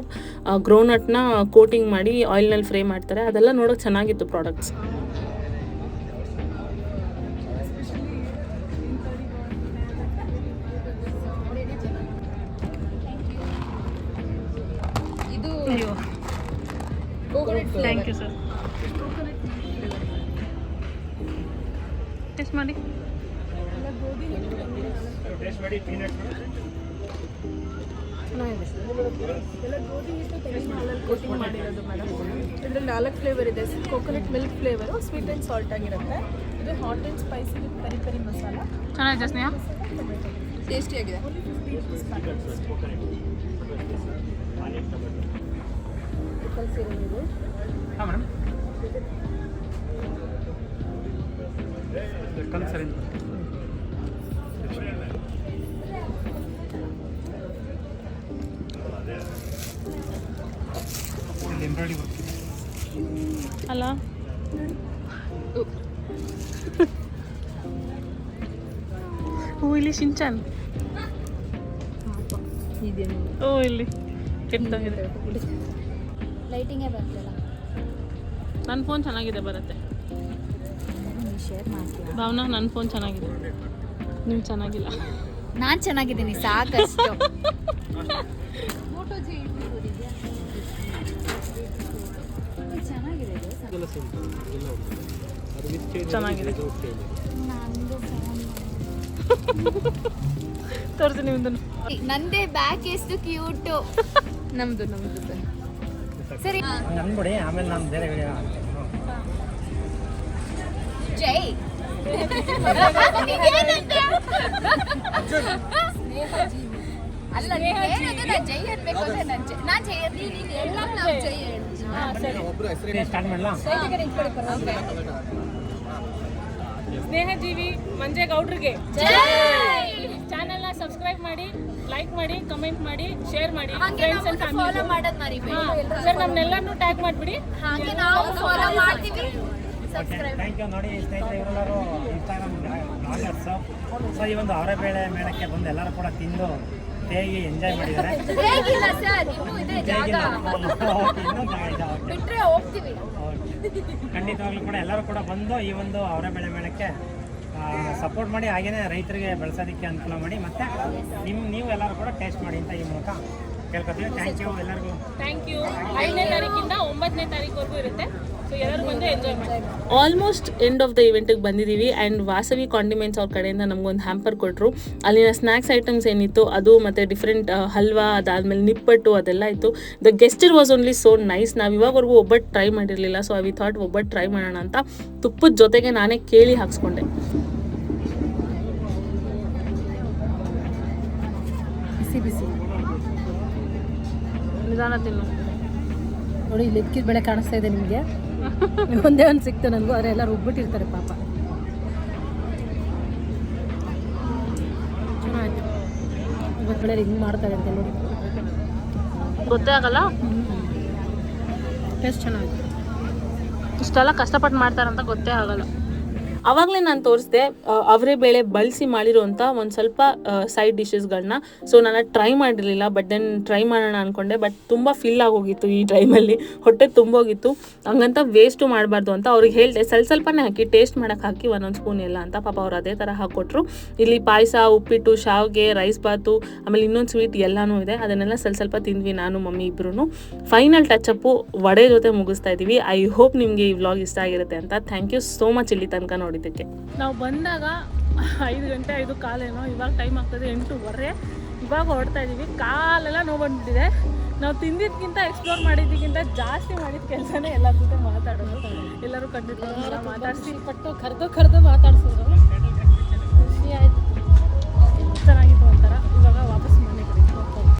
ಗ್ರೋನಟ್ನ ಕೋಟಿಂಗ್ ಮಾಡಿ ಆಯಿಲ್ನಲ್ಲಿ ಫ್ರೈ ಮಾಡ್ತಾರೆ. ಅದೆಲ್ಲ ನೋಡೋಕೆ ಚೆನ್ನಾಗಿತ್ತು products. Thank you sir. Taste ಮಾಡಿ. ಎಲ್ಲ ಗೋಧಿ ಹಿಟ್ಟು ತೆಂಗಿನ ಹಾಲಲ್ಲಿ ಕೋಟಿಂಗ್ ಮಾಡಿರೋದು ಮೇಡಮ್. ಇದರಲ್ಲಿ 4 ಫ್ಲೇವರ್ ಇದೆ. Coconut milk flavour, sweet and salt ಆಗಿರುತ್ತೆ. ಇದು ಹಾಟ್ ಆ್ಯಂಡ್ ಸ್ಪೈಸಿ ವಿತ್ ಪರಿ ಪರಿ ಮಸಾಲ. ಚೆನ್ನಾಗಿದೆ ಸ್ನೇಹ, ಟೇಸ್ಟಿಯಾಗಿದೆ. ಹಾಂ ಮೇಡಮ್, ಕಲ್ಸರಿ ಎಂಬ್ರಾಯ್ಡಿ ವರ್ಕ್ ಅಲ್ಲ ಇಲ್ಲಿ ಶಿಂಚಾನ್ ಇಲ್ಲಿ ಕೆಟ್ಟದಾಗಿದೆ. ಲೈಟಿಂಗೇ ಬರ್ತಲ್ಲ. ನನ್ನ ಫೋನ್ ಚೆನ್ನಾಗಿದೆ ಬರುತ್ತೆ. ಶೇರ್ ಮಾಡ್ತೀರಾ? ಭಾವನಾ, ನನ್ನ ಫೋನ್ ಚೆನ್ನಾಗಿದೆ, ನಿಮ್ಗೆ ಚೆನ್ನಾಗಿಲ್ಲ. ನಾನು ಚೆನ್ನಾಗಿದ್ದೀನಿ ಸಾಕಷ್ಟು. ಚೆನ್ನಾಗಿದೆ. ತೋರಿಸಿ ನಿಮ್ದು. ನಂದೇ ಬ್ಯಾಕ್ ಎಷ್ಟು ಕ್ಯೂಟು. ನಮ್ದು ಸರಿ ನಂದ್ಬಿಡಿ, ಆಮೇಲೆ ನಾನು ಬೇರೆ ವಿಡಿಯೋ ಜೈ ಅಲ್ಲ ಏನದು, ನಾನು ಜೈ ಅನ್ಬೇಕು ಅಂದ್ರೆ ನಾನು ಜೈ ನೀನು ಎಲ್ಲ ನಾವು ಜೈ ಸ್ಟಾರ್ಟ್ ಮಾಡಲಾ? ಸ್ನೇಹಜೀವಿ ಮಂಜೇಗೌಡ್ರಿಗೆ ಚಾನೆಲ್ನ ಸಬ್ಸ್ಕ್ರೈಬ್ ಮಾಡಿ, ಲೈಕ್ ಮಾಡಿ, ಕಮೆಂಟ್ ಮಾಡಿ, ಶೇರ್ ಮಾಡಿ, ಫ್ರೆಂಡ್ಸ್ ಅಂಡ್ ಫಾಲೋ ಮಾಡೋದು ಮರಿಬೇಡಿ ಸರ್. ನಮ್ಮನ್ನೆಲ್ಲರನ್ನೂ ಟ್ಯಾಗ್ ಮಾಡಿಬಿಡಿ, ಹಾಗೆ ನಾವು ಫಾಲೋ ಮಾಡ್ತೀವಿ. ಸಬ್ಸ್ಕ್ರೈಬ್. Thank you. ನೋಡಿ ಸ್ನೇಹಿತರೆ, ಇವರೆಲ್ಲರೂ ಇನ್ಸ್ಟಾಗ್ರಾಮ್ ಬ್ಲಾಗರ್ಸು. ಸೊ ಈ ಒಂದು ಅವರೆಬೇಳೆ ಮೇಳಕ್ಕೆ ಬಂದು ಎಲ್ಲರೂ ಕೂಡ ತಿಂದು ಹೇಗೆ ಎಂಜಾಯ್ ಮಾಡಿದ್ದಾರೆ. ಹೇಗಿಲ್ಲ ಸರ್, ಇನ್ನೂ ಇದೆ ಜಾಗ, ಇನ್ನೂ ಜಾಗ ಇದೆ. ಬಿಟ್ರೆ ಹೋಗ್ತೀವಿ. ಖಂಡಿತವಾಗ್ಲೂ ಕೂಡ ಎಲ್ಲರೂ ಕೂಡ ಬಂದು ಈ ಒಂದು ಅವರೆಬೇಳೆ ಮೇಳಕ್ಕೆ ಸಪೋರ್ಟ್ ಮಾಡಿ, ಹಾಗೇನೆ ರೈತರಿಗೆ ಬೆಳೆಸೋದಕ್ಕೆ ಅನುಕೂಲ ಮಾಡಿ, ಮತ್ತು ನೀವು ಎಲ್ಲರೂ ಕೂಡ ಟೇಸ್ಟ್ ಮಾಡಿ ಅಂತ ಈ ಮೂಲಕ ಕೇಳ್ಕೊತೀವಿ. ಥ್ಯಾಂಕ್ ಯು ಎಲ್ಲರಿಗೂ. Thank you. 5ನೇ ತಾರೀಕಿಂದ 9ನೇ ತಾರೀಕುವರೆಗೂ ಇರುತ್ತೆ. ಸೊ ಎಲ್ಲರೂ ಬಂದು ಎಂಜಾಯ್ ಮಾಡಿ. ಆಲ್ಮೋಸ್ಟ್ ಎಂಡ್ ಆಫ್ ದ ಇವೆಂಟಿಗೆ ಬಂದಿದ್ದೀವಿ. ಆ್ಯಂಡ್ ವಾಸವಿ ಕಾಂಡಿಮೆಂಟ್ಸ್ ಅವ್ರ ಕಡೆಯಿಂದ ನಮಗೊಂದು ಹ್ಯಾಂಪರ್ ಕೊಟ್ಟರು. ಅಲ್ಲಿನ ಸ್ನ್ಯಾಕ್ಸ್ ಐಟಮ್ಸ್ ಏನಿತ್ತು ಅದು, ಮತ್ತು ಡಿಫ್ರೆಂಟ್ ಹಲ್ವಾ, ಅದಾದಮೇಲೆ ನಿಪ್ಪಟ್ಟು ಅದೆಲ್ಲ ಇತ್ತು. The gesture was only so nice. ನಾವು ಇವಾಗವರೆಗೂ ಒಬ್ಬಟ್ಟು ಟ್ರೈ ಮಾಡಿರಲಿಲ್ಲ. ಸೊ ವಿ ಥಾಟ್ ಒಬ್ಬಟ್ಟು ಟ್ರೈ ಮಾಡೋಣ ಅಂತ ತುಪ್ಪದ ಜೊತೆಗೆ ನಾನೇ ಕೇಳಿ ಹಾಕ್ಸ್ಕೊಂಡೆ. ಬಿಸಿ ನಿಧಾನ ತಿನ್ನು. ನೋಡಿ, ಇಲ್ಲಿ ಇಕ್ಕಿದ ಬೆಳೆ ಕಾಣಿಸ್ತಾ ಇದೆ ನಿಮಗೆ. ಒಂದೇ ಒಂದು ಸಿಕ್ತು ನನಗೂ, ಆದರೆ ಎಲ್ಲ ರುಬ್ಬಿಟ್ಟಿರ್ತಾರೆ ಪಾಪ. ಚೆನ್ನಾಗಿತ್ತು. ಇವತ್ತು ಬೆಳೆ ಹಿಂಗೆ ಮಾಡ್ತಾರೆ ಅಂತ ನೋಡಿ, ಗೊತ್ತೇ ಆಗಲ್ಲ. ಟೇಸ್ಟ್ ಚೆನ್ನಾಗಿದೆ. ಇಷ್ಟೆಲ್ಲ ಕಷ್ಟಪಟ್ಟು ಮಾಡ್ತಾರಂತ ಗೊತ್ತೇ ಆಗಲ್ಲ. ಆವಾಗಲೇ ನಾನು ತೋರಿಸಿದೆ ಅವರೇ ಬೇಳೆ ಬಳಸಿ ಮಾಡಿರೋಂಥ ಒಂದು ಸ್ವಲ್ಪ ಸೈಡ್ ಡಿಶಸ್ಗಳನ್ನ. ಸೊ ನಾನು ಟ್ರೈ ಮಾಡಿರಲಿಲ್ಲ, ಬಟ್ ದೆನ್ ಟ್ರೈ ಮಾಡೋಣ ಅಂದ್ಕೊಂಡೆ. ಬಟ್ ತುಂಬ ಫಿಲ್ ಆಗೋಗಿತ್ತು ಈ ಟೈಮಲ್ಲಿ, ಹೊಟ್ಟೆ ತುಂಬೋಗಿತ್ತು. ಹಂಗಂತ ವೇಸ್ಟು ಮಾಡಬಾರ್ದು ಅಂತ ಅವ್ರಿಗೆ ಹೇಳಿದೆ, ಸ್ವಲ್ಪನೇ ಹಾಕಿ ಟೇಸ್ಟ್ ಮಾಡೋಕ್ಕೆ ಹಾಕಿ 1 ಸ್ಪೂನ್ ಎಲ್ಲ ಅಂತ. ಪಾಪ ಅವ್ರು ಅದೇ ಥರ ಹಾಕ್ಕೊಟ್ರು. ಇಲ್ಲಿ ಪಾಯಸ, ಉಪ್ಪಿಟ್ಟು, ಶಾವಿಗೆ, ರೈಸ್ ಬಾತು, ಆಮೇಲೆ ಇನ್ನೊಂದು ಸ್ವೀಟ್ ಎಲ್ಲನೂ ಇದೆ. ಅದನ್ನೆಲ್ಲ ಸ್ವಲ್ಪ ತಿಂದ್ವಿ ನಾನು ಮಮ್ಮಿ ಇಬ್ಬರೂ. ಫೈನಲ್ ಟಚಪ್ಪು ವಡೆ ಜೊತೆ ಮುಗಿಸ್ತಾ ಇದ್ದೀವಿ. ಐ ಹೋಪ್ ನಿಮಗೆ ಈ ವ್ಲಾಗ್ ಇಷ್ಟ ಆಗಿರುತ್ತೆ ಅಂತ. ಥ್ಯಾಂಕ್ ಯು ಸೋ ಮಚ್ ಇಲ್ಲಿ ತನಕ ನೋಡಿದ್ದಕ್ಕೆ. ನಾವು ಬಂದಾಗ 5 ಗಂಟೆ 5 ಕಾಲೇನೋ, ಇವಾಗ ಟೈಮ್ ಆಗ್ತದೆ 8:15. ಇವಾಗ ಹೊರಡ್ತಾ ಇದ್ದೀವಿ. ಕಾಲೆಲ್ಲ ನೋವು ಬಂದ್ಬಿಟ್ಟಿದೆ. ನಾವು ತಿಂದಿದ್ದಕ್ಕಿಂತ ಎಕ್ಸ್ಪ್ಲೋರ್ ಮಾಡಿದ್ದಕ್ಕಿಂತ ಜಾಸ್ತಿ ಮಾಡಿದ ಕೆಲಸನೇ ಎಲ್ಲರ ಜೊತೆ ಮಾತಾಡೋದು. ಎಲ್ಲರೂ ಕಂಡಿದ್ದು ಮಾತಾಡಿಸಿ ಕರೆದು ಮಾತಾಡ್ಸಿದ್ರು.